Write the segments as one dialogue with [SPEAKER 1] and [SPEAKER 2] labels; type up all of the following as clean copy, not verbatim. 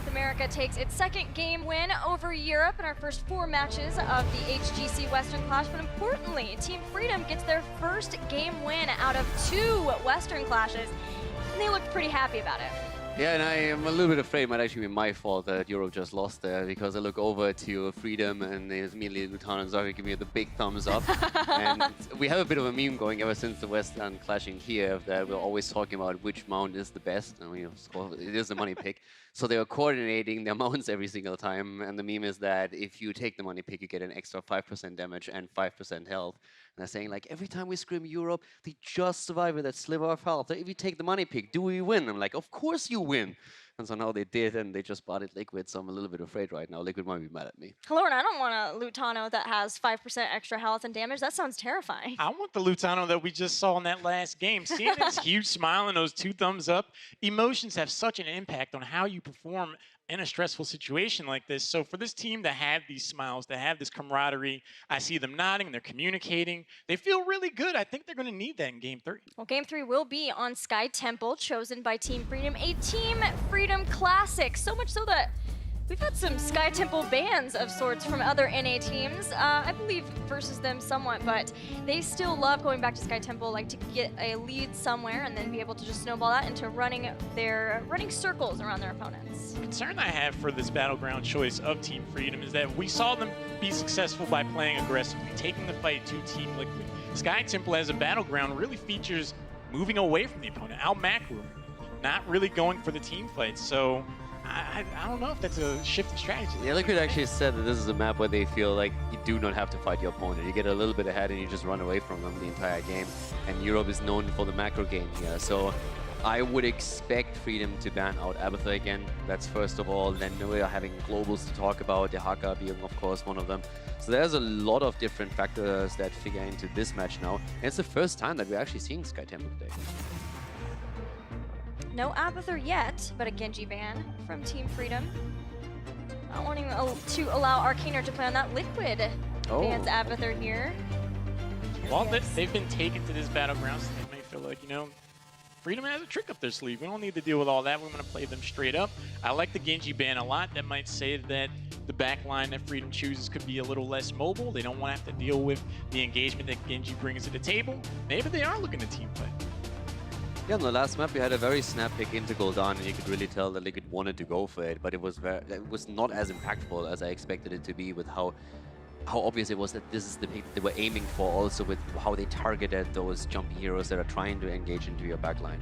[SPEAKER 1] North America takes its second game win over Europe in our first 4 matches of the HGC Western Clash, but importantly, Team Freedom gets their first game win out of 2 Western Clashes, and they looked pretty happy about it.
[SPEAKER 2] Yeah, and I am a little bit afraid it might actually be my fault that Europe just lost there, because I look over to Freedom and there's immediately Lutan and Zari give me the big thumbs up. And we have a bit of a meme going ever since the Western clashing here that we're always talking about which mount is the best, and it is the money pick. So they are coordinating their mounts every single time, and the meme is that if you take the money pick, you get an extra 5% damage and 5% health. And they're saying, like, every time we scrim Europe, they just survive with that sliver of health. So if you take the money pick, do we win? I'm like, of course you win. And so now they did, and they just bought it Liquid, so I'm a little bit afraid right now. Liquid might be mad at me.
[SPEAKER 1] Lord, I don't want a Lutano that has 5% extra health and damage. That sounds terrifying.
[SPEAKER 3] I want the Lutano that we just saw in that last game. Seeing his huge smile and those 2 thumbs up, emotions have such an impact on how you perform in a stressful situation like this. So for this team to have these smiles, to have this camaraderie, I see them nodding, they're communicating. They feel really good. I think they're going to need that in Game 3.
[SPEAKER 1] Well, Game 3 will be on Sky Temple, chosen by Team Freedom, a Team Freedom Classic. So much so that we've had some Sky Temple bans of sorts from other NA teams. I believe versus them somewhat, but they still love going back to Sky Temple, like to get a lead somewhere and then be able to just snowball that into running circles around their opponents.
[SPEAKER 3] The concern I have for this battleground choice of Team Freedom is that we saw them be successful by playing aggressively, taking the fight to Team Liquid. Sky Temple as a battleground really features moving away from the opponent, out macro, not really going for the team fights. So I don't know if that's a shift in strategy.
[SPEAKER 2] Yeah, Liquid actually said that this is a map where they feel like you do not have to fight your opponent. You get a little bit ahead and you just run away from them the entire game. And Europe is known for the macro game here. So I would expect Freedom to ban out Abathur again. That's first of all. Then we are having globals to talk about, Dehaka being of course one of them. So there's a lot of different factors that figure into this match now. And it's the first time that we're actually seeing Sky Temple today.
[SPEAKER 1] No Abathur yet, but a Genji ban from Team Freedom. Not wanting to allow Arcaner to play on that. Liquid bans Abathur here.
[SPEAKER 3] Well, they've been taken to this battleground, so they may feel like, you know, Freedom has a trick up their sleeve. We don't need to deal with all that. We're going to play them straight up. I like the Genji ban a lot. That might say that the back line that Freedom chooses could be a little less mobile. They don't want to have to deal with the engagement that Genji brings to the table. Maybe they are looking to team play.
[SPEAKER 2] Yeah, on the last map we had a very snap pick into Gul'dan, and you could really tell that Liquid wanted to go for it, but it was not as impactful as I expected it to be, with how obvious it was that this is the pick they were aiming for, also with how they targeted those jumpy heroes that are trying to engage into your backline.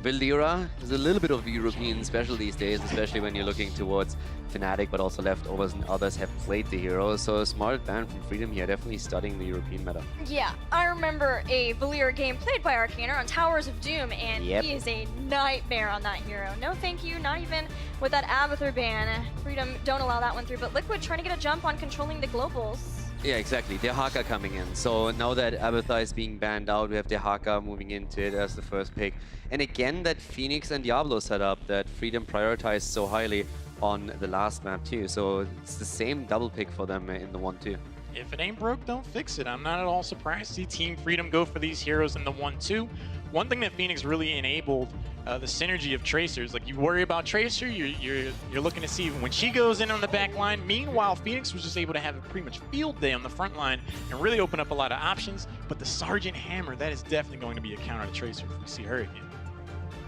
[SPEAKER 2] Vildira is a little bit of European special these days, especially when you're looking towards Fnatic, but also Leftovers and others have played the heroes. So a smart ban from Freedom here, definitely studying the European meta.
[SPEAKER 1] Yeah, I remember a Vildira game played by Arcaner on Towers of Doom, and he is a nightmare on that hero. No thank you, not even with that Abathur ban. Freedom don't allow that one through, but Liquid trying to get a jump on controlling the globals.
[SPEAKER 2] Yeah, exactly. Dehaka coming in. So now that Abathur is being banned out, we have Dehaka moving into it as the first pick. And again, that Phoenix and Diablo setup that Freedom prioritized so highly on the last map too. So it's the same double pick for them in the 1-2.
[SPEAKER 3] If it ain't broke, don't fix it. I'm not at all surprised to see Team Freedom go for these heroes in the 1-2. One thing that Phoenix really enabled, the synergy of Tracers. Like, you worry about Tracer, you're looking to see when she goes in on the back line. Meanwhile, Phoenix was just able to have a pretty much field day on the front line and really open up a lot of options. But the Sergeant Hammer, that is definitely going to be a counter to Tracer if we see her again.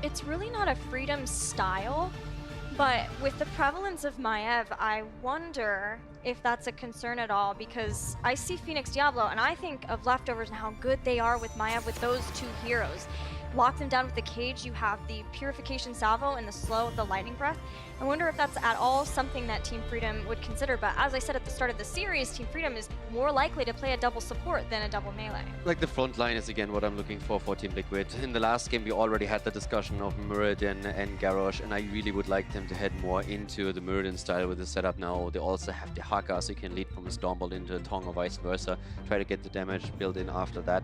[SPEAKER 1] It's really not a Freedom style, but with the prevalence of Maiev, I wonder if that's a concern at all, because I see Phoenix Diablo and I think of Leftovers and how good they are with Maiev with those 2 heroes. Lock them down with the cage, you have the Purification Salvo and the slow of the Lightning Breath. I wonder if that's at all something that Team Freedom would consider, but as I said at the start of the series, Team Freedom is more likely to play a double support than a double melee.
[SPEAKER 2] Like, the front line is again what I'm looking for Team Liquid. In the last game we already had the discussion of Muradin and Garrosh, and I really would like them to head more into the Muradin style with the setup now. They also have the Haka, so you can lead from a Stormbolt into a Tong or vice versa. Try to get the damage built in after that.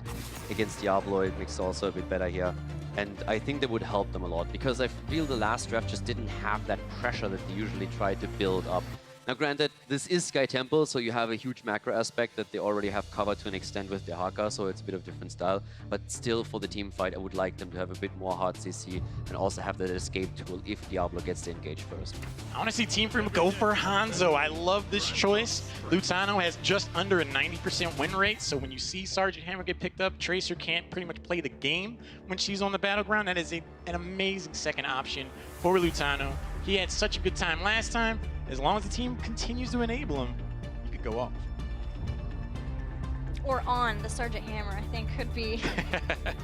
[SPEAKER 2] Against Diablo it makes also a bit better here. And I think that would help them a lot, because I feel the last draft just didn't have that pressure that they usually try to build up Now, granted, this is Sky Temple, so you have a huge macro aspect that they already have covered to an extent with the Haka, so it's a bit of different style. But still, for the team fight, I would like them to have a bit more hard CC and also have that escape tool if Diablo gets to engage first.
[SPEAKER 3] I want to see Team Freedom go for Hanzo. I love this choice. Lutano has just under a 90% win rate, so when you see Sergeant Hammer get picked up, Tracer can't pretty much play the game when she's on the battleground. That is an amazing second option for Lutano. He had such a good time last time. As long as the team continues to enable him, he could go off.
[SPEAKER 1] Or on the Sergeant Hammer, I think, could be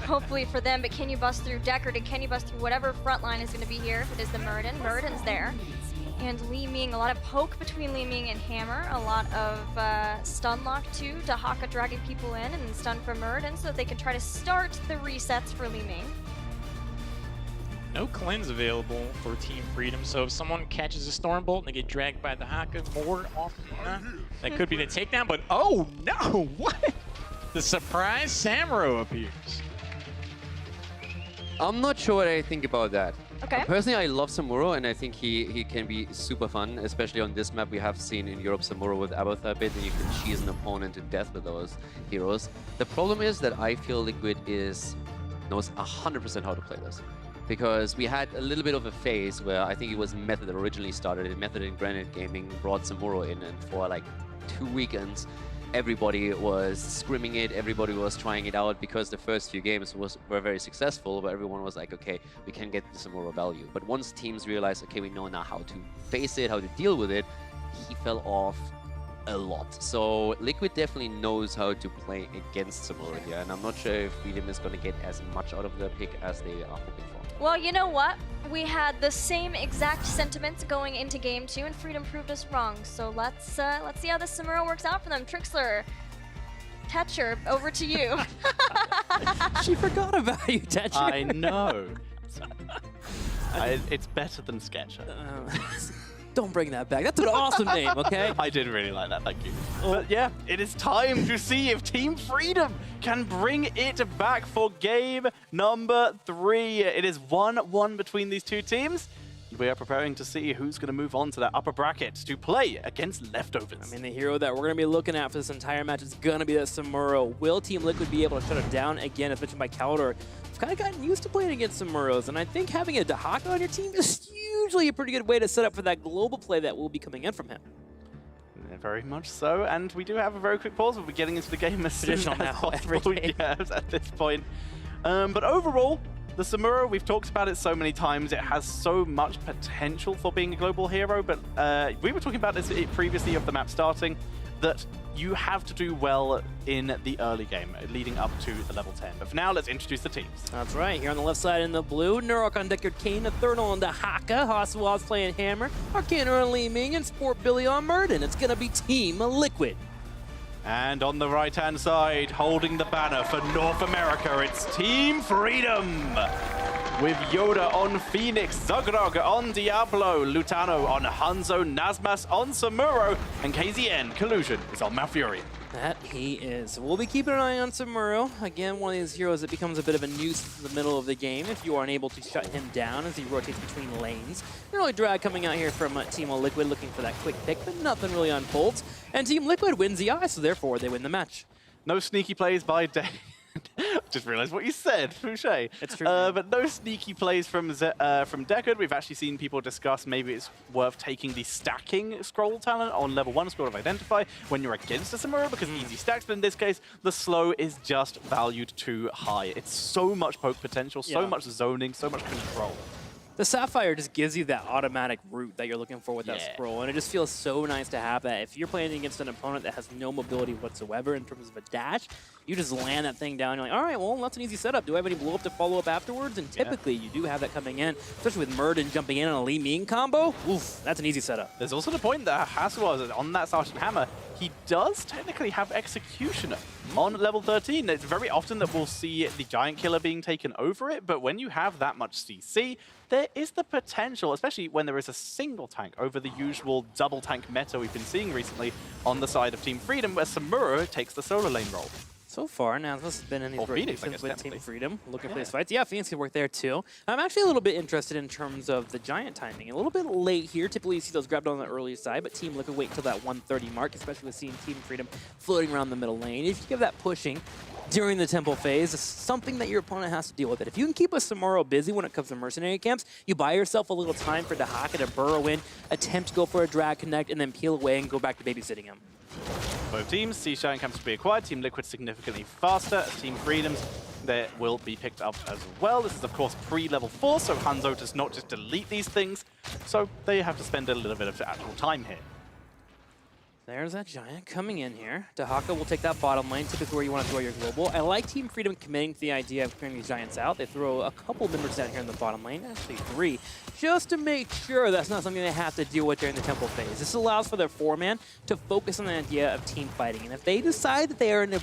[SPEAKER 1] hopefully for them. But can you bust through Deckard, and can you bust through whatever front line is going to be here? If it is the Muradin, Muradin's there. And Li Ming, a lot of poke between Li Ming and Hammer, a lot of stun lock too, to Haka dragging people in, and stun for Muradin so that they can try to start the resets for Li Ming.
[SPEAKER 3] No cleanse available for Team Freedom, so if someone catches a Stormbolt and they get dragged by the Haka more often than not, that could be the takedown, but oh no, what? The surprise Samuro appears.
[SPEAKER 2] I'm not sure what I think about that.
[SPEAKER 1] Okay.
[SPEAKER 2] Personally, I love Samuro, and I think he can be super fun, especially on this map. We have seen in Europe Samuro with Abathar a bit, and you can cheese an opponent to death with those heroes. The problem is that I feel Liquid knows 100% how to play this. Because we had a little bit of a phase where I think it was Method that originally started it. Method in Granite Gaming brought Samuro in, and for like 2 weekends, everybody was scrimming it, everybody was trying it out, because the first few games were very successful, but everyone was like, okay, we can get the Samuro value. But once teams realized, okay, we know now how to face it, how to deal with it, he fell off a lot. So Liquid definitely knows how to play against Samuro here, and I'm not sure if Freedom is going to get as much out of their pick as they are hoping for.
[SPEAKER 1] Well, you know what? We had the same exact sentiments going into Game 2, and Freedom proved us wrong. So let's see how this Samuro works out for them. Trixler, Tetcher, over to you.
[SPEAKER 4] She forgot about you, Tetcher.
[SPEAKER 5] I know. It's better than Sketcher.
[SPEAKER 4] Don't bring that back. That's an awesome name, okay?
[SPEAKER 5] I did really like that, thank you. But yeah, it is time to see if Team Freedom can bring it back for game number 3. It is 1-1 between these two teams. We are preparing to see who's going to move on to that upper bracket to play against Leftovers.
[SPEAKER 4] I mean, the hero that we're going to be looking at for this entire match is going to be that Samuro. Will Team Liquid be able to shut it down again, as mentioned by Caldor? We've kind of gotten used to playing against Samuros, and I think having a Dahaka on your team is usually a pretty good way to set up for that global play that will be coming in from him.
[SPEAKER 5] Yeah, very much so, and we do have a very quick pause. We'll be getting into the game as soon as possible. Yes, at this point. But overall, the Samuro, we've talked about it so many times. It has so much potential for being a global hero, but we were talking about this previously of the map starting, that you have to do well in the early game, leading up to the level 10. But for now, let's introduce the teams.
[SPEAKER 4] That's right. Here on the left side in the blue, Nurok on Deckard Kane, Eternal on the Haka, Haswaz playing Hammer, Arcana on Li Ming, and Sport Billy on Muradin. It's going to be Team Liquid.
[SPEAKER 5] And on the right-hand side, holding the banner for North America, it's Team Freedom! With Yoda on Phoenix, Zugrog on Diablo, Lutano on Hanzo, Nazmas on Samuro, and KZN, Collusion, is on Malfurion.
[SPEAKER 4] That he is. We'll be keeping an eye on Samuro. Again, one of these heroes that becomes a bit of a nuisance in the middle of the game if you aren't able to shut him down as he rotates between lanes. Really drag coming out here from Team Liquid looking for that quick pick, but nothing really unfolds. And Team Liquid wins the eye, so therefore they win the match.
[SPEAKER 5] No sneaky plays by Day. Just realized what you said, Fouché.
[SPEAKER 4] It's true.
[SPEAKER 5] But no sneaky plays from Deckard. We've actually seen people discuss maybe it's worth taking the stacking scroll talent on level 1, Scroll of Identify, when you're against a Samuro, because easy stacks, but in this case, the slow is just valued too high. It's so much poke potential, so much zoning, so much control.
[SPEAKER 4] The Sapphire just gives you that automatic route that you're looking for with that scroll, and it just feels so nice to have that. If you're playing against an opponent that has no mobility whatsoever in terms of a dash, you just land that thing down, you're like, all right, well, that's an easy setup. Do I have any blow-up to follow up afterwards? And typically, you do have that coming in, especially with Muradin jumping in on a Li Ming combo. Oof, that's an easy setup.
[SPEAKER 5] There's also the point that Haswaz on that Sergeant Hammer, he does technically have Executioner on level 13. It's very often that we'll see the Giant Killer being taken over it, but when you have that much CC, there is the potential, especially when there is a single tank over the usual double tank meta we've been seeing recently on the side of Team Freedom, where Samuro takes the solo lane role.
[SPEAKER 4] So So far, now this has been in these
[SPEAKER 5] Phoenix, I
[SPEAKER 4] rotations
[SPEAKER 5] guess,
[SPEAKER 4] with
[SPEAKER 5] technically.
[SPEAKER 4] Team Freedom, looking for these fights. Yeah, Phoenix could work there too. I'm actually a little bit interested in terms of the Giant timing. A little bit late here. Typically, you see those grabbed on the early side, but Team Liquid wait until that 130 mark, especially with seeing Team Freedom floating around the middle lane. If you give that pushing during the temple phase, it's something that your opponent has to deal with it. If you can keep a Samuro busy when it comes to mercenary camps, you buy yourself a little time for Dahaka to burrow in, attempt to go for a drag connect, and then peel away and go back to babysitting him.
[SPEAKER 5] Both teams, Siege Giant camps to be acquired. Team Liquid significantly faster. Team Freedoms, that will be picked up as well. This is, of course, pre-level 4, so Hanzo does not just delete these things. So they have to spend a little bit of actual time here.
[SPEAKER 4] There's that Giant coming in here. Dahaka will take that bottom lane, typically where you want to throw your global. I like Team Freedom committing to the idea of clearing these Giants out. They throw a couple members down here in the bottom lane, actually 3, just to make sure that's not something they have to deal with during the temple phase. This allows for their 4-man to focus on the idea of team fighting. And if they decide that they are in a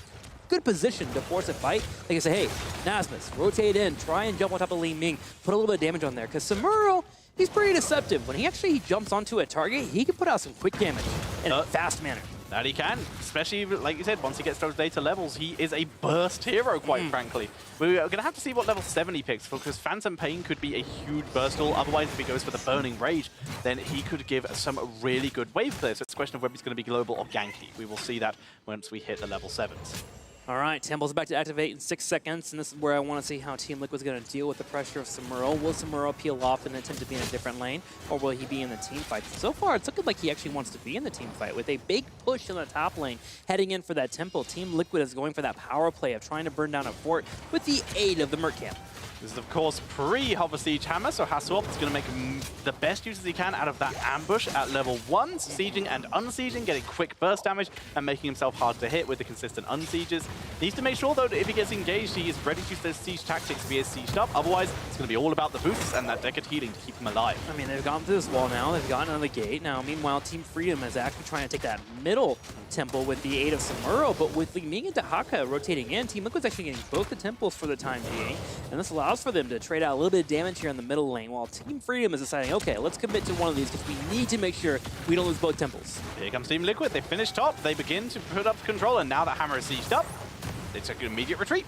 [SPEAKER 4] good position to force a fight, they can say, hey, Nasmus, rotate in, try and jump on top of Li Ming, put a little bit of damage on there. Because Samuro, he's pretty deceptive. When he actually jumps onto a target, he can put out some quick damage in a fast manner.
[SPEAKER 5] That he can, especially, like you said, once he gets those data levels, he is a burst hero, quite frankly. We're going to have to see what level 7 he picks, because Phantom Pain could be a huge burst tool. Otherwise, if he goes for the Burning Rage, then he could give some really good wave players. So it's a question of whether he's going to be global or ganky. We will see that once we hit the level 7s.
[SPEAKER 4] All right, Temple's back to activate in 6 seconds, and this is where I want to see how Team Liquid's going to deal with the pressure of Samuro. Will Samuro peel off and attempt to be in a different lane, or will he be in the team fight? So far, it's looking like he actually wants to be in the team fight. With a big push in the top lane, heading in for that Temple, Team Liquid is going for that power play of trying to burn down a fort with the aid of the Merc Camp.
[SPEAKER 5] This is, of course, pre-Hover Siege Hammer, so Hasselhoff is going to make the best use as he can out of that ambush at level 1, sieging and unsieging, getting quick burst damage and making himself hard to hit with the consistent unsieges. Needs to make sure, though, that if he gets engaged, he is ready to use those siege tactics if he is sieged up. Otherwise, it's going to be all about the boosts and that Decade Healing to keep him alive.
[SPEAKER 4] I mean, they've gone through this wall now. They've gotten out of the gate. Now, meanwhile, Team Freedom is actually trying to take that middle temple with the aid of Samuro, but with Li Ming and Dahaka rotating in, Team Liquid's actually getting both the temples for the time being, and this allows for them to trade out a little bit of damage here in the middle lane, while Team Freedom is deciding, okay, let's commit to one of these because we need to make sure we don't lose both temples.
[SPEAKER 5] Here comes Team Liquid. They finish top. They begin to put up control, and now that Hammer is sieged up, they took an immediate retreat.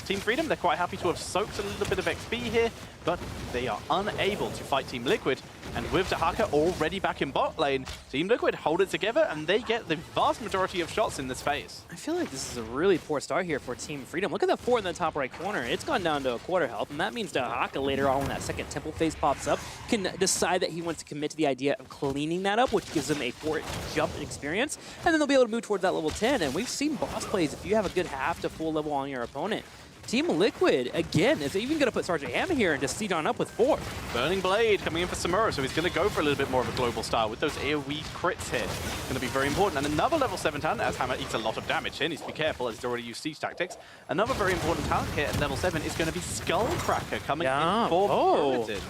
[SPEAKER 5] Team Freedom, they're quite happy to have soaked a little bit of XP here, but they are unable to fight Team Liquid. And with Dahaka already back in bot lane, Team Liquid hold it together, and they get the vast majority of shots in this phase.
[SPEAKER 4] I feel like this is a really poor start here for Team Freedom. Look at that fort in the top right corner. It's gone down to a quarter health, and that means Dahaka later on when that second temple phase pops up can decide that he wants to commit to the idea of cleaning that up, which gives him a fort jump experience, and then they'll be able to move towards that level 10. And we've seen boss plays if you have a good half to full level on your opponent. Team Liquid, again, is even going to put Sergeant Hammer here and just siege on up with 4.
[SPEAKER 5] Burning Blade coming in for Samuro, so he's going to go for a little bit more of a global style with those AoE crits here. Going to be very important. And another level 7 talent, as Hammer eats a lot of damage here, needs to be careful as he's already used siege tactics. Another very important talent here at level 7 is going to be Skullcracker coming in for Burden.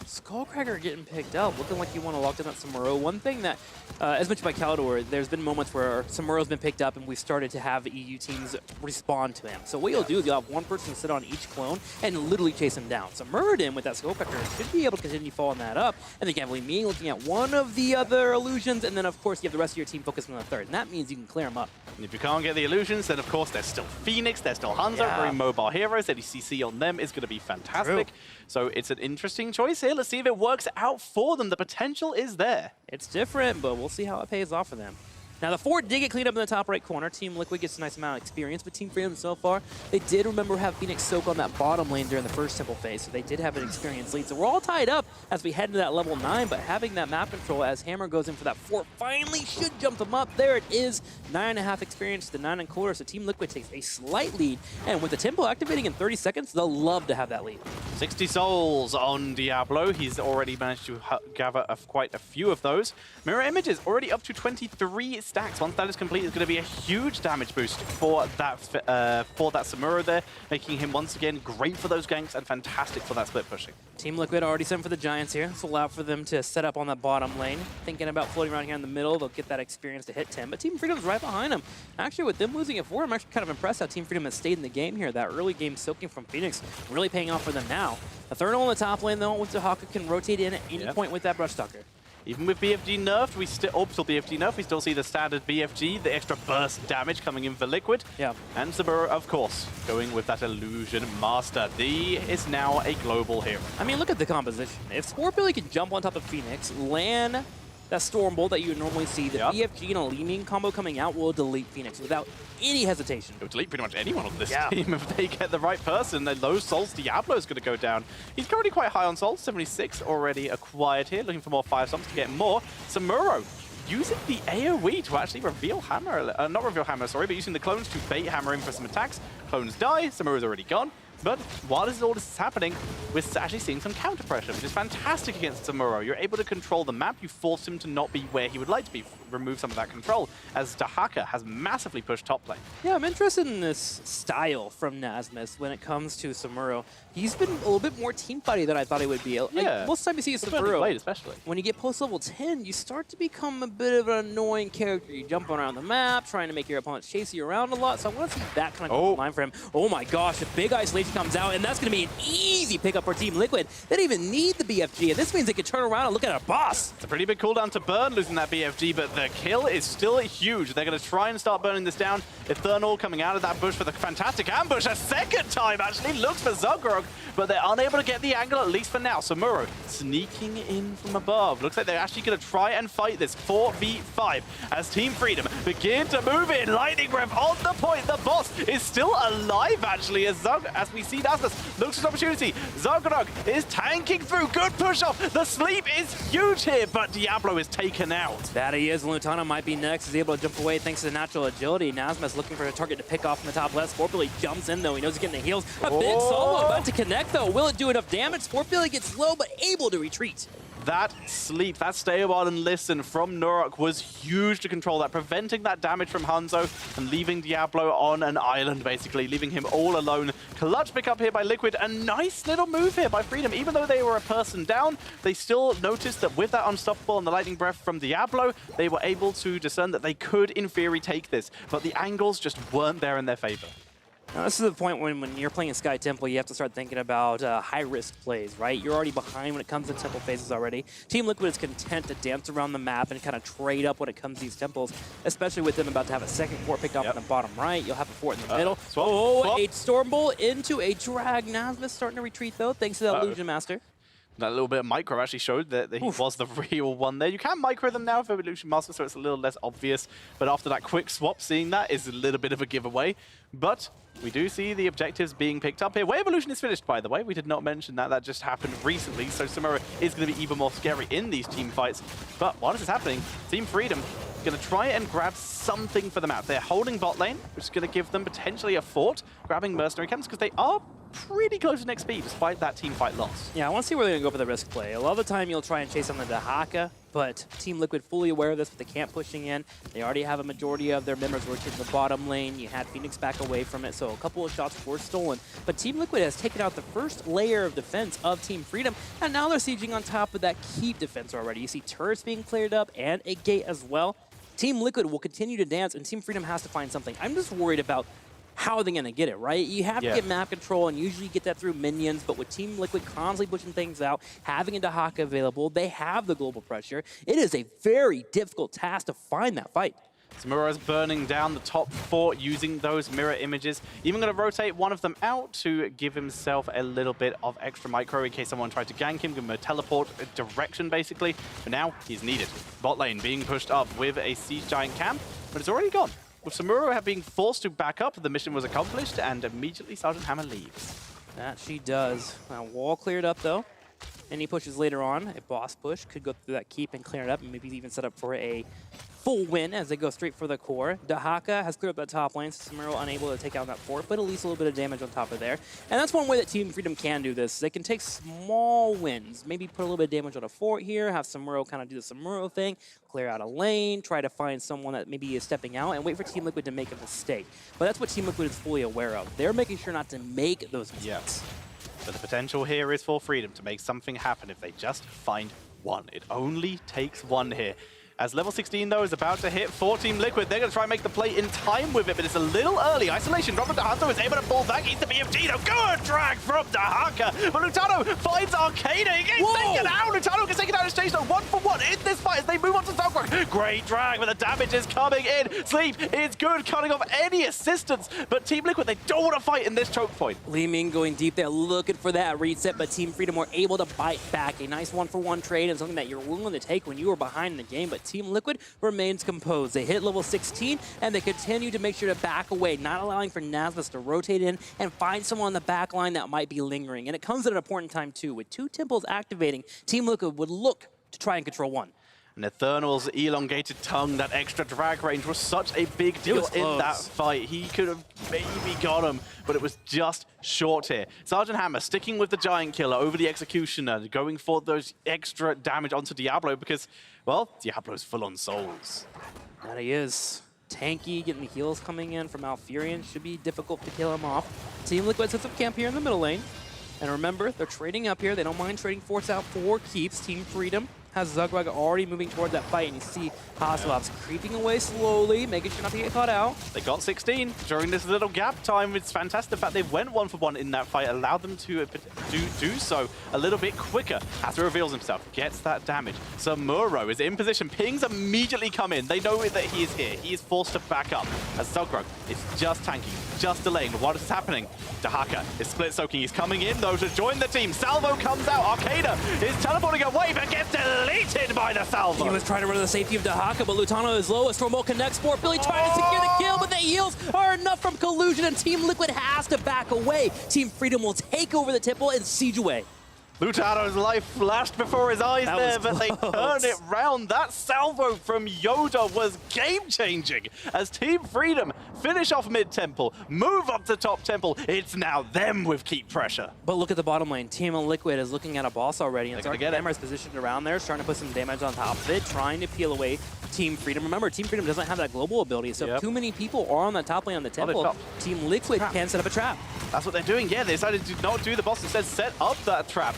[SPEAKER 4] Skullcracker getting picked up, looking like you want to lock down that Samuro. One thing that, as mentioned by Caldor, there's been moments where Samuro's been picked up and we've started to have EU teams respond to him. So what you'll do is you'll have one person sit on each clone and literally chase him down. So Muradin with that Skullcracker should be able to continue following that up. And then you have Li Ming looking at one of the other illusions, and then of course you have the rest of your team focusing on the third. And that means you can clear them up.
[SPEAKER 5] And if you can't get the illusions, then of course there's still Phoenix, there's still Hanzo, very mobile heroes. Any CC on them is going to be fantastic.
[SPEAKER 4] True.
[SPEAKER 5] So it's an interesting choice here. Let's see if it works out for them. The potential is there.
[SPEAKER 4] It's different, but we'll see how it pays off for them. Now, the fort did get cleaned up in the top right corner. Team Liquid gets a nice amount of experience, but Team Freedom so far, they did remember have Phoenix soak on that bottom lane during the first temple phase, so they did have an experience lead. So we're all tied up as we head into that level 9, but having that map control as Hammer goes in for that fort finally should jump them up. There it is, 9.5 experience to 9.25, so Team Liquid takes a slight lead, and with the temple activating in 30 seconds, they'll love to have that lead.
[SPEAKER 5] 60 souls on Diablo. He's already managed to gather quite a few of those. Mirror Images already up to 23 stacks. Once that is complete, it's going to be a huge damage boost for that Samuro there, making him once again great for those ganks and fantastic for that split pushing.
[SPEAKER 4] Team Liquid already sent for the Giants here. This will allow for them to set up on that bottom lane. Thinking about floating around here in the middle, they'll get that experience to hit 10, but Team Freedom's right behind them. Actually, with them losing at 4, I'm actually kind of impressed how Team Freedom has stayed in the game here. That early game soaking from Phoenix really paying off for them now. The third on the top lane, though, with Dahaka can rotate in at any point with that Brush Stalker.
[SPEAKER 5] Even with BFG nerfed, we still BFG nerfed, we still see the standard BFG, the extra burst damage coming in for Liquid.
[SPEAKER 4] Yeah.
[SPEAKER 5] And Saburo, of course, going with that Illusion Master. The is now a global hero.
[SPEAKER 4] I mean, look at the composition. If Scorpio can jump on top of Phoenix, land that Storm Bolt that you would normally see, the BFG and a Leaning combo coming out will delete Phoenix without any hesitation.
[SPEAKER 5] It would delete pretty much anyone on this team if they get the right person. Then low souls, Diablo is going to go down. He's currently quite high on souls, 76 already acquired here, looking for more 5 stomps to get more. Samuro using the AoE to actually reveal Hammer, not reveal Hammer, sorry, but using the clones to bait Hammer in for some attacks. Clones die, Samuro's already gone. But while all this is happening, we're actually seeing some counter pressure, which is fantastic against Samuro. You're able to control the map. You force him to not be where he would like to be. Remove some of that control, as Dahaka has massively pushed top lane.
[SPEAKER 4] Yeah, I'm interested in this style from Nasmus when it comes to Samuro. He's been a little bit more team fighty than I thought he would be. Like, most time you see Samuro,
[SPEAKER 5] played especially.
[SPEAKER 4] When you get post level 10, you start to become a bit of an annoying character. You jump around the map, trying to make your opponents chase you around a lot. So I want to see that kind of line for him. Oh my gosh, a big isolation comes out, and that's going to be an easy pickup for Team Liquid. They don't even need the BFG, and this means they can turn around and look at a boss.
[SPEAKER 5] It's a pretty big cooldown to burn, losing that BFG, but the kill is still huge. They're going to try and start burning this down. Eternal coming out of that bush for the fantastic ambush a second time, actually. Looks for Zogrog, but they're unable to get the angle, at least for now. Samuro sneaking in from above. Looks like they're actually going to try and fight this 4v5 as Team Freedom begin to move in. Lightning Breath on the point. The boss is still alive, actually, as we see Nasmus looks for an opportunity. Zogrog is tanking through. Good push off. The sleep is huge here, but Diablo is taken out.
[SPEAKER 4] That he is. Lutana might be next. He's able to jump away thanks to natural agility. Nasmus looking for a target to pick off from the top left. Scorpio jumps in, though. He knows he's getting the heals. A big solo about to connect, though. Will it do enough damage? Scorpio gets low, but able to retreat.
[SPEAKER 5] That sleep, that stay a while and listen from Nurok was huge to control that, preventing that damage from Hanzo and leaving Diablo on an island, basically, leaving him all alone. Clutch pick up here by Liquid. A nice little move here by Freedom. Even though they were a person down, they still noticed that with that Unstoppable and the Lightning Breath from Diablo, they were able to discern that they could, in theory, take this. But the angles just weren't there in their favor.
[SPEAKER 4] Now, this is the point when you're playing Sky Temple, you have to start thinking about high-risk plays, right? You're already behind when it comes to temple phases already. Team Liquid is content to dance around the map and kind of trade up when it comes to these temples, especially with them about to have a second fort picked up in the bottom right. You'll have a fort in the middle.
[SPEAKER 5] Swap.
[SPEAKER 4] A Storm Bolt into a drag. Nasmus starting to retreat, though, thanks to that Illusion Master.
[SPEAKER 5] That little bit of micro actually showed that he was the real one there. You can micro them now for Illusion Master, so it's a little less obvious. But after that quick swap, seeing that is a little bit of a giveaway. But we do see the objectives being picked up here. Wave Evolution is finished, by the way. We did not mention that. That just happened recently. So Samuro is going to be even more scary in these team fights. But while this is happening, Team Freedom going to try and grab something for the map. They're holding bot lane, which is going to give them potentially a fort, grabbing mercenary camps, because they are pretty close in XP despite that team fight loss.
[SPEAKER 4] Yeah, I want to see where they're going to go for the risk play. A lot of the time you'll try and chase on the Dahaka, but Team Liquid fully aware of this, but they can't pushing in. They already have a majority of their members rotating the bottom lane. You had Phoenix back away from it, so a couple of shots were stolen. But Team Liquid has taken out the first layer of defense of Team Freedom, and now they're sieging on top of that keep defense already. You see turrets being cleared up and a gate as well. Team Liquid will continue to dance, and Team Freedom has to find something. I'm just worried about how are they going to get it, right? You have to get map control, and usually you get that through minions, but with Team Liquid constantly pushing things out, having a Dahaka available, they have the global pressure. It is a very difficult task to find that fight.
[SPEAKER 5] Samuro is burning down the top fort using those mirror images. Even going to rotate one of them out to give himself a little bit of extra micro in case someone tried to gank him, give him a teleport direction, basically. But now he's needed. Bot lane being pushed up with a Siege Giant camp, but it's already gone. With Samuro being forced to back up, the mission was accomplished, and immediately Sergeant Hammer leaves.
[SPEAKER 4] That she does. Now, wall cleared up, though. Any pushes later on, a boss push, could go through that keep and clear it up, and maybe even set up for a full win as they go straight for the core. Dahaka has cleared up that top lane, so Samuro unable to take out that fort, but at least a little bit of damage on top of there. And that's one way that Team Freedom can do this. They can take small wins, maybe put a little bit of damage on a fort here, have Samuro kind of do the Samuro thing, clear out a lane, try to find someone that maybe is stepping out, and wait for Team Liquid to make a mistake. But that's what Team Liquid is fully aware of. They're making sure not to make those mistakes.
[SPEAKER 5] But the potential here is for Freedom to make something happen if they just find one. It only takes one here. As level 16, though, is about to hit for Team Liquid. They're going to try and make the play in time with it, but it's a little early. Isolation, Robert Dahanto is able to pull back. He's the BFG, though. Good drag from Dahaka. But Lutano finds Arcana. He gets taken out. Lutano gets taken out of stage, though. 1-for-1 in this fight as they move on to Southwark. Great drag, but the damage is coming in. Sleep is good, cutting off any assistance. But Team Liquid, they don't want to fight in this choke point.
[SPEAKER 4] Li Ming going deep there, looking for that reset, but Team Freedom were able to bite back. A nice 1-for-1 trade and something that you're willing to take when you were behind in the game, but Team Liquid remains composed. They hit level 16, and they continue to make sure to back away, not allowing for Nazmus to rotate in and find someone on the back line that might be lingering. And it comes at an important time, too. With 2 temples activating, Team Liquid would look to try and control 1.
[SPEAKER 5] And Ethernal's elongated tongue, that extra drag range was such a big deal in that fight. He could have maybe got him, but it was just short here. Sergeant Hammer sticking with the Giant Killer over the Executioner, going for those extra damage onto Diablo because, well, Diablo's full on souls.
[SPEAKER 4] That he is. Tanky, getting the heals coming in from Alfurion. Should be difficult to kill him off. Team Liquid sets up camp here in the middle lane. And remember, they're trading up here. They don't mind trading forts out for keeps. Team Freedom has Zugwag already moving towards that fight, and you see Hasselhoff's creeping away slowly, making sure not to get caught out.
[SPEAKER 5] They got 16 during this little gap time. It's fantastic. The fact they went 1-for-1 in that fight allowed them to do so a little bit quicker. Hasa reveals himself, gets that damage. Samuro is in position. Pings immediately come in. They know that he is here. He is forced to back up as Zugwag is just tanking, just delaying. What is happening? Dahaka is split soaking. He's coming in, though, to join the team. Salvo comes out. Arcana is teleporting away, but gets deleted by the Salvo.
[SPEAKER 4] He was trying to run to the safety of Dahaka, but Lutano is low. A Stormbolt connects for Billy trying to secure the kill, but the heals are enough from Collusion, and Team Liquid has to back away. Team Freedom will take over the temple and siege away.
[SPEAKER 5] Lutano's life flashed before his eyes there, but they turn it round. That salvo from Yoda was game-changing as Team Freedom finish off mid-temple, move up to top temple. It's now them with keep pressure.
[SPEAKER 4] But look at the bottom lane. Team Liquid is looking at a boss already, and Sergeant Hammer is positioned around there, starting to put some damage on top of it, trying to peel away Team Freedom. Remember, Team Freedom doesn't have that global ability, so if too many people are on the top lane on the temple, Team Liquid can set up a trap.
[SPEAKER 5] That's what they're doing. Yeah, they decided to not do the boss, instead set up that trap.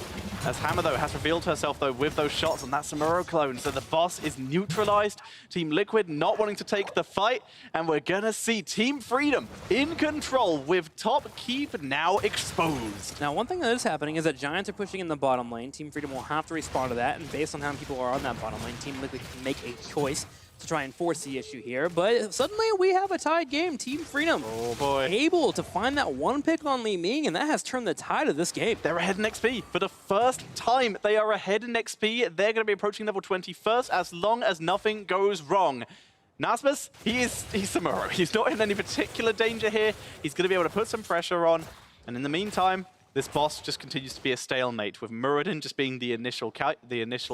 [SPEAKER 5] As Hammer, though, has revealed herself, though, with those shots on that Samuro clone. So the boss is neutralized. Team Liquid not wanting to take the fight. And we're going to see Team Freedom in control with top keep now exposed.
[SPEAKER 4] Now, one thing that is happening is that Giants are pushing in the bottom lane. Team Freedom will have to respond to that. And based on how many people are on that bottom lane, Team Liquid can make a choice to try and force the issue here, but suddenly we have a tied game. Team Freedom able to find that one pick on Li Ming, and that has turned the tide of this game.
[SPEAKER 5] They're ahead in XP. For the first time, they are ahead in XP. They're going to be approaching level 21st as long as nothing goes wrong. Nazmus, he's Samuro. He's not in any particular danger here. He's going to be able to put some pressure on, and in the meantime, this boss just continues to be a stalemate, with Muradin just being the initial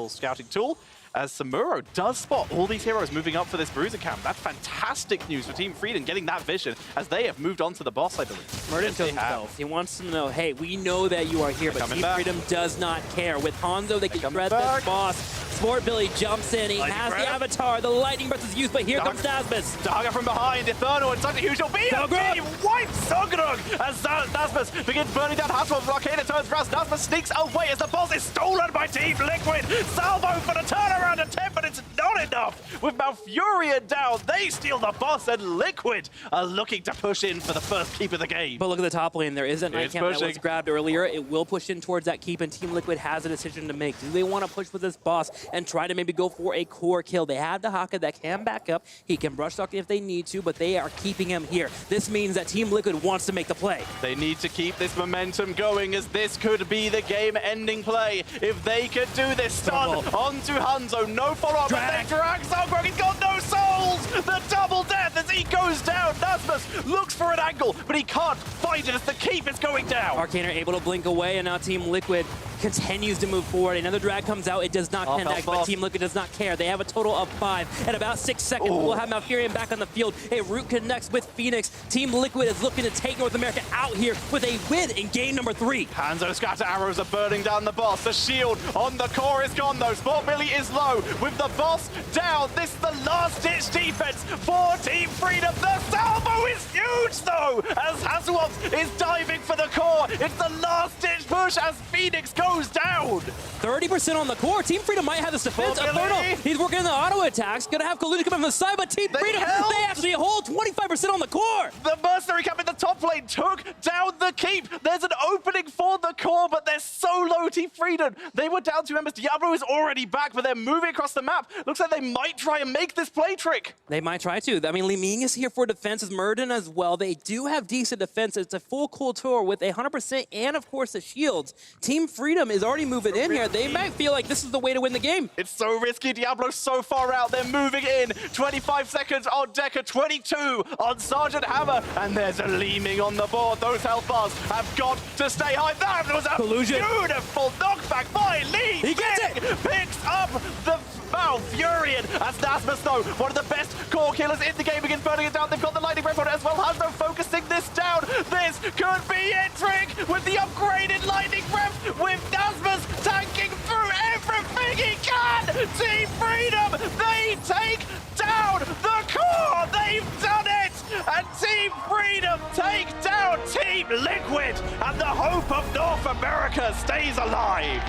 [SPEAKER 5] scouting tool, as Samuro does spot all these heroes moving up for this Bruiser camp. That's fantastic news for Team Freedom, getting that vision, as they have moved on to the boss, I believe.
[SPEAKER 4] Muradin shows himself. He wants to know, hey, we know that you are here, but Team Freedom does not care. With Hanzo, they can shred this boss. Sport Billy jumps in, he has the avatar, the lightning breath is used, but here comes Nazmus.
[SPEAKER 5] Dahaka from behind, Inferno, and such a huge BFG wipes Zuggrug as Nazmus begins burning down Hasselhoff. Arcana turns fast, Nazmus sneaks away as the boss is stolen by Team Liquid. Salvo for the turnaround attempt, but it's not enough. With Malfuria down, they steal the boss, and Liquid are looking to push in for the first keep of the game.
[SPEAKER 4] But look at the top lane, there is a Night Camp that was grabbed earlier. It will push in towards that keep, and Team Liquid has a decision to make. Do they want to push with this boss and try to maybe go for a core kill? They have the Haka that can back up. He can brush talk if they need to, but they are keeping him here. This means that Team Liquid wants to make the play.
[SPEAKER 5] They need to keep this momentum going, as this could be the game-ending play. If they could do this, stun onto Hanzo, no follow-up, but they drag Zuggrug, he's got no souls! The double death as he goes down. Nazmus looks for an angle, but he can't find it as the keep is going down.
[SPEAKER 4] Arcana able to blink away, and now Team Liquid continues to move forward. Another drag comes out. It does not connect, but Team Liquid does not care. They have a total of 5. At about 6 seconds, we'll have Malfurion back on the field. A root connects with Phoenix. Team Liquid is looking to take North America out here with a win in game number 3.
[SPEAKER 5] Hanzo scatter arrows are burning down the boss. The shield on the core is gone, though. Sport Billy is low. With the boss down, this is the last-ditch defense for Team Freedom. The salvo is huge, though, as Hasselhoff is diving for the core. It's the last-ditch push as Phoenix goes goes down.
[SPEAKER 4] 30% on the core. Team Freedom might have this defense.
[SPEAKER 5] Billy.
[SPEAKER 4] Inferno, he's working in the auto attacks. Gonna have Collusion coming from the side, but Team Freedom,
[SPEAKER 5] held.
[SPEAKER 4] they actually hold 25% on the core.
[SPEAKER 5] The Mercenary Camp in the top lane took down the keep. There's an opening for the core, but they're so low, Team Freedom. They were down 2 members. Diablo is already back, but they're moving across the map. Looks like they might try and make this play trick.
[SPEAKER 4] They might try to. I mean, Li Ming is here for defense, as Murden as well. They do have decent defense. It's a full Kultor with 100% and, of course, the shields. Team Freedom is already moving in here. They might feel like this is the way to win the game.
[SPEAKER 5] It's so risky. Diablo's so far out. They're moving in. 25 seconds on Decker, 22 on Sergeant Hammer. And there's a Li Ming on the board. Those health bars have got to stay high. That was a
[SPEAKER 4] Collusion.
[SPEAKER 5] beautiful knockback by Li.
[SPEAKER 4] He gets it.
[SPEAKER 5] Picks up the foul. Furion as Nasmus, though, one of the best core killers in the game, begins burning it down. They've got the lightning breath on it as well. Hanzo focusing this down. This could be it, Trick, with the upgraded lightning breath, with Nasmus tanking through everything he can. Team Freedom, they take down the core. They've done it. And Team Freedom take down Team Liquid. And the hope of North America stays alive.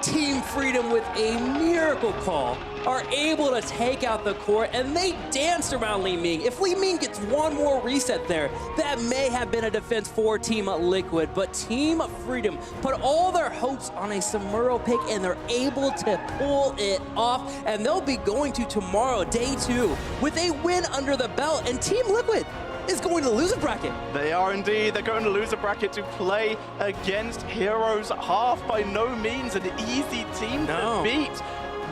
[SPEAKER 4] Team Freedom, with a miracle call, are able to take out the core, and they danced around Li Ming. If Li Ming gets one more reset there, that may have been a defense for Team Liquid, but Team Freedom put all their hopes on a Samuro pick, and they're able to pull it off, and they'll be going to tomorrow, day 2, with a win under the belt, and Team Liquid is going to lose a bracket.
[SPEAKER 5] They are indeed. They're going to lose a bracket to play against Heroes Half. By no means an easy team to beat.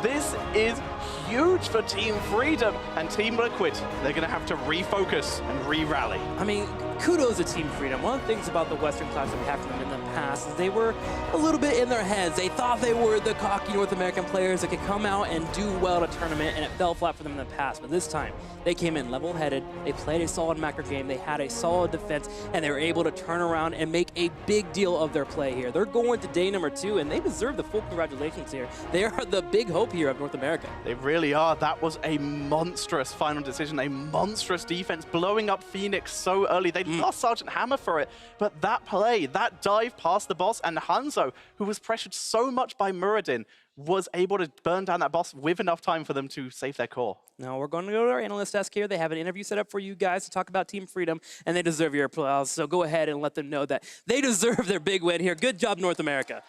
[SPEAKER 5] This is huge for Team Freedom and Team Liquid. They're going to have to refocus and re-rally.
[SPEAKER 4] I mean, kudos to Team Freedom. One of the things about the Western Clash that we have from them in the past is they were a little bit in their heads. They thought they were the cocky North American players that could come out and do well at a tournament, and it fell flat for them in the past. But this time, they came in level-headed. They played a solid macro game. They had a solid defense, and they were able to turn around and make a big deal of their play here. They're going to day number 2, and they deserve the full congratulations here. They are the big hope here of North America.
[SPEAKER 5] They really are. That was a monstrous final decision, a monstrous defense, blowing up Phoenix so early. They lost Sergeant Hammer for it, but that play, that dive past the boss, and Hanzo, who was pressured so much by Muradin, was able to burn down that boss with enough time for them to save their core.
[SPEAKER 4] Now we're going to go to our analyst desk here. They have an interview set up for you guys to talk about Team Freedom, and they deserve your applause. So go ahead and let them know that they deserve their big win here. Good job, North America.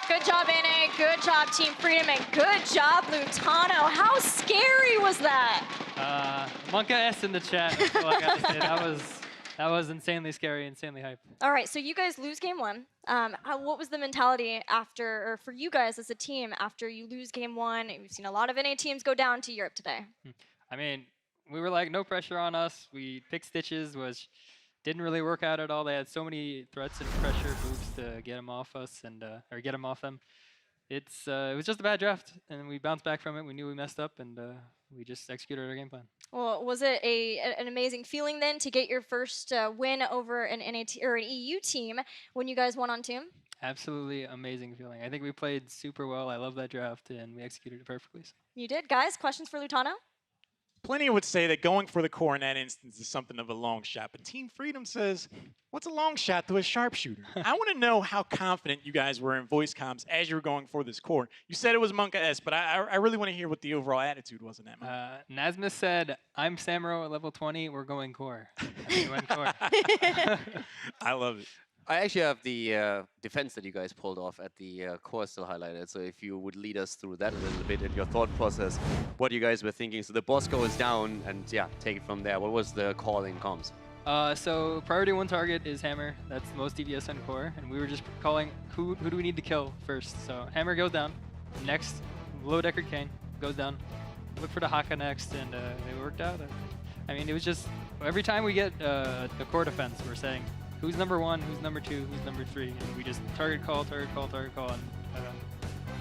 [SPEAKER 1] Good job, NA. Good job, Team Freedom, and good job, Lutano. How scary was that?
[SPEAKER 6] Monka S in the chat. That's all I got to say. That was insanely scary, insanely hype.
[SPEAKER 1] All right, so you guys lose game 1. What was the mentality after, or for you guys as a team, after you lose game 1? We've seen a lot of NA teams go down to Europe today.
[SPEAKER 6] I mean, we were like, no pressure on us. We picked Stitches, which didn't really work out at all. They had so many threats and pressure moves to get him off us and or get him off them. It was just a bad draft, and we bounced back from it. We knew we messed up, and we just executed our game plan.
[SPEAKER 1] Well, was it an amazing feeling then to get your first win over an NAT or an EU team when you guys won on Tomb?
[SPEAKER 6] Absolutely amazing feeling. I think we played super well. I love that draft, and we executed it perfectly. So.
[SPEAKER 1] You did, guys. Questions for Lutano?
[SPEAKER 3] Plenty would say that going for the core in that instance is something of a long shot, but Team Freedom says, what's a long shot to a sharpshooter? I want to know how confident you guys were in voice comms as you were going for this core. You said it was Monka S, but I really want to hear what the overall attitude was in that moment.
[SPEAKER 6] Nasmus said, I'm Samuro at level 20, we're going core. We went core.
[SPEAKER 3] I love it.
[SPEAKER 2] I actually have the defense that you guys pulled off at the core still highlighted. So if you would lead us through that a little bit in your thought process, what you guys were thinking. So the boss goes down, and yeah, take it from there. What was the call in comms?
[SPEAKER 6] So priority 1 target is Hammer. That's the most DPS on core, and we were just calling who do we need to kill first. So Hammer goes down. Next, low Decker Kane goes down. Look for the Haka next, and it worked out. I mean, it was just every time we get the core defense, we're saying who's number 1, who's number 2, who's number 3, and we just target call, and I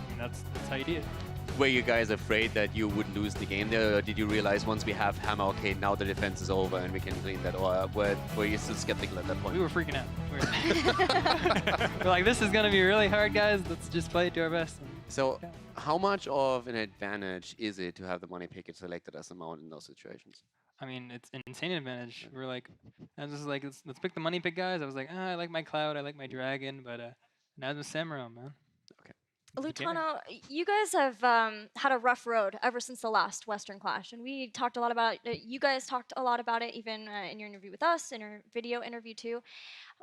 [SPEAKER 6] mean, that's how you do it.
[SPEAKER 2] Were you guys afraid that you would lose the game there, or did you realize once we have Hammer, okay, now the defense is over and we can clean that, or were you still skeptical at that point?
[SPEAKER 6] We were freaking out. We're like, this is going to be really hard, guys. Let's just play it to our best.
[SPEAKER 2] So how much of an advantage is it to have the money picket selected as a mount in those situations?
[SPEAKER 6] I mean, it's an insane advantage. We're like, I was just like, let's pick the money pick guys. I was like, I like my Cloud, I like my Dragon, but Nazma Samuro, man.
[SPEAKER 1] Lutano, you guys have had a rough road ever since the last Western Clash, and we talked a lot about it. You guys talked a lot about it, even in your interview with us, in your video interview too.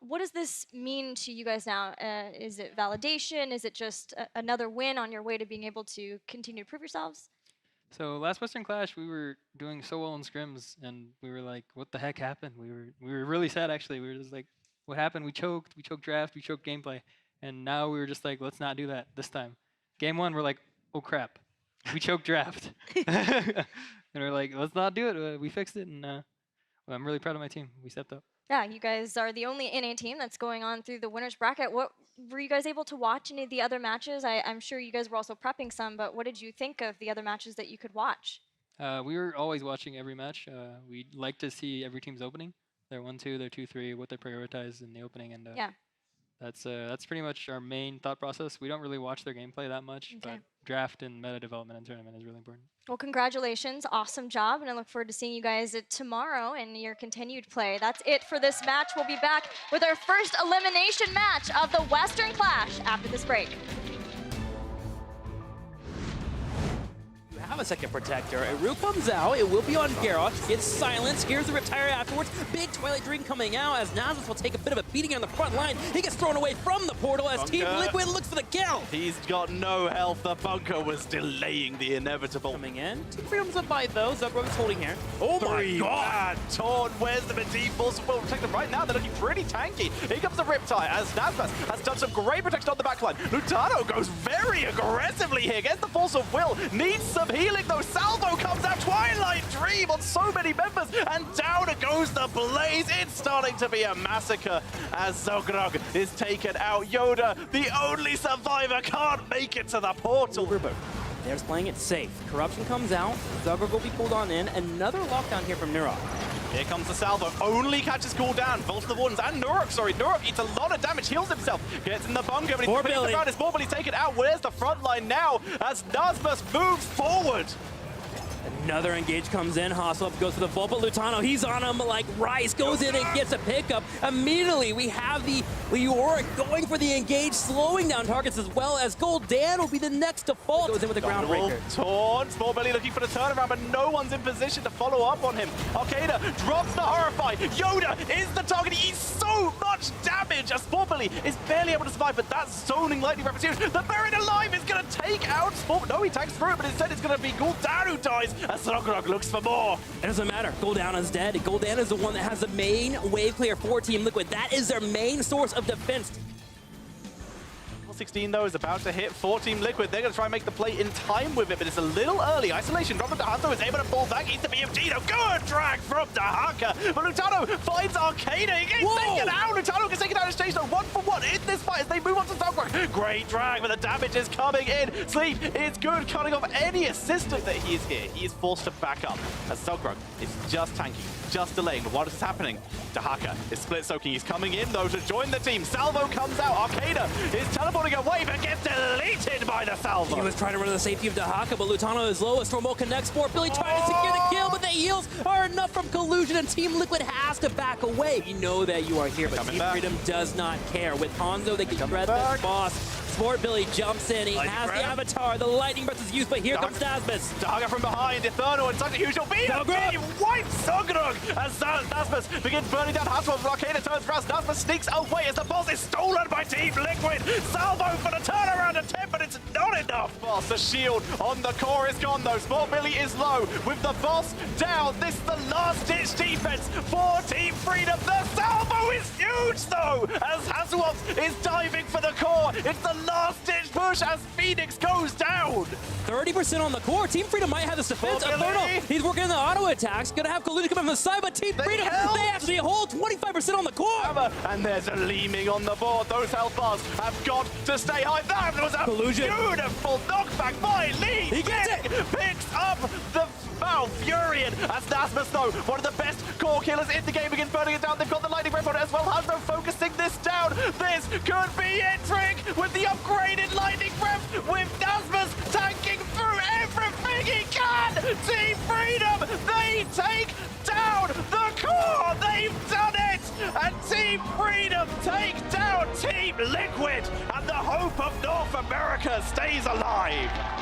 [SPEAKER 1] What does this mean to you guys now? Is it validation? Is it just another win on your way to being able to continue to prove yourselves?
[SPEAKER 6] So last Western Clash, we were doing so well in scrims, and we were like, what the heck happened? We were really sad, actually. We were just like, what happened? We choked draft, we choked gameplay. And now we were just like, let's not do that this time. Game 1, we're like, oh crap, we choked draft. And we're like, let's not do it. We fixed it, and well, I'm really proud of my team. We stepped up.
[SPEAKER 1] Yeah, you guys are the only NA team that's going on through the winner's bracket. What were you guys able to watch any of the other matches? I'm sure you guys were also prepping some, but what did you think of the other matches that you could watch?
[SPEAKER 6] We were always watching every match. We like to see every team's opening. Their 1-2, their 2-3, what they prioritize in the opening, and
[SPEAKER 1] yeah.
[SPEAKER 6] That's pretty much our main thought process. We don't really watch their gameplay that much, but draft and meta development and tournament is really important.
[SPEAKER 1] Well, congratulations. Awesome job. And I look forward to seeing you guys tomorrow and your continued play. That's it for this match. We'll be back with our first elimination match of the Western Clash after this break.
[SPEAKER 7] Have a second protector. Eru comes out. It will be on Garrosh. Gets silenced. Here's the retire afterwards. Big Twilight Dream coming out as Nazmus will take a bit of a beating on the front line. He gets thrown away from the portal as Team Liquid looks for the kill.
[SPEAKER 5] He's got no health. The bunker was delaying the inevitable.
[SPEAKER 7] Coming in. Team Freedom's up by though. Zugrog is holding here. Oh my god!
[SPEAKER 5] Taunt, where's the medieval? Well protected right now. They're looking pretty tanky. Here comes the Riptide as Nazmus has done some great protection on the backline. Lutano goes very aggressively here. Gets the Force of Will. Needs some healing though. Salvo comes out. Twilight Dream on so many members. And down goes the Blaze. It's starting to be a massacre as Zugrog is taken out. Yoda, the only survivor, can't make it to the portal.
[SPEAKER 7] There's playing it safe. Corruption comes out. Zugrog will be pulled on in. Another lockdown here from Nurok.
[SPEAKER 5] Here comes the salvo, only catches cooldown. Vault of the Wardens and Nurok, sorry. Nurok eats a lot of damage, heals himself, gets in the bunker, but he's putting the ground. His Morbilly's taken out. Where's the front line now as Nazmus moves forward?
[SPEAKER 7] Another engage comes in. Hasselhoff goes for the vault, but Lutano, he's on him like rice. Goes in and gets a pickup. Immediately, we have the Leoric going for the engage, slowing down targets as well as Goldan will be the next to fall. Goes in with a groundbreaker.
[SPEAKER 5] Taunt, Smallbelly looking for the turnaround, but no one's in position to follow up on him. Arcada drops the Horrify. Yoda is the target. He eats so much damage. As Smallbelly is barely able to survive, but that zoning lightning breath is huge. The Buried Alive is going to take out Smallbelly. No, he tanks through it, but instead it's going to be Gul'dan who dies. As Zugrog looks for more.
[SPEAKER 7] It doesn't matter. Gul'dan is dead. Gul'dan is the one that has the main wave clear for Team Liquid. That is their main source of defense.
[SPEAKER 5] 16 though is about to hit for Team Liquid. They're going to try and make the play in time with it, but it's a little early. Isolation from Dahaka is able to fall back. Eats the BFG though. Good drag from Dahaka. But Lutano finds Arcada. He gets taken out. Lutano gets taken out of stage though. 1-for-1 in this fight as they move on to Zugrog. Great drag, but the damage is coming in. Sleep is good, cutting off any assistant that he is here. He is forced to back up as Zugrog is just tanky, just delaying. But what is happening? Dahaka is split soaking. He's coming in though to join the team. Salvo comes out. Arcada is teleporting away, but gets deleted by the Salvo.
[SPEAKER 7] He was trying to run to the safety of Dahaka, but Lutano is low as Stormbolt connects. Billy trying to secure the kill, but the heals are enough from Collusion, and Team Liquid has to back away. You know that you are here, but Team Freedom does not care. With Hanzo, they can shred this boss. Billy jumps in, he has the avatar, the lightning burst is used, but here comes Nazmus.
[SPEAKER 5] Dahaka from behind, Inferno, and such a huge beat. Wipes Zugrog as Nazmus begins burning down Hasselhoff. Arcada turns around, Nazmus sneaks away as the boss is stolen by Team Liquid. Salvo for the turnaround attempt, but it's not enough. Boss, the shield on the core is gone though. Smallbelly is low with the boss down. This is the last-ditch defense for Team Freedom. The salvo is huge though as Hasselhoff is diving for the core. It's the last-ditch push as Phoenix goes down.
[SPEAKER 7] 30% on the core. Team Freedom might have this defense. He's working on the auto attacks. Gonna have Collusion come from the side, but Team Freedom, they actually hold 25% on the core.
[SPEAKER 5] And there's a Leeming on the board. Those health bars have got to stay high. That was a beautiful knockback by Lee.
[SPEAKER 7] He gets it.
[SPEAKER 5] Picks up the Furion as Nazmus though, one of the best core killers in the game, begins burning it down. They've got the lightning breath on it as well. Hanzo focusing this down. This could be it, Trick, with the upgraded lightning breath, with Nazmus tanking through everything he can. Team Freedom, they take down down the core! They've done it! And Team Freedom take down Team Liquid, and the hope of North America stays alive.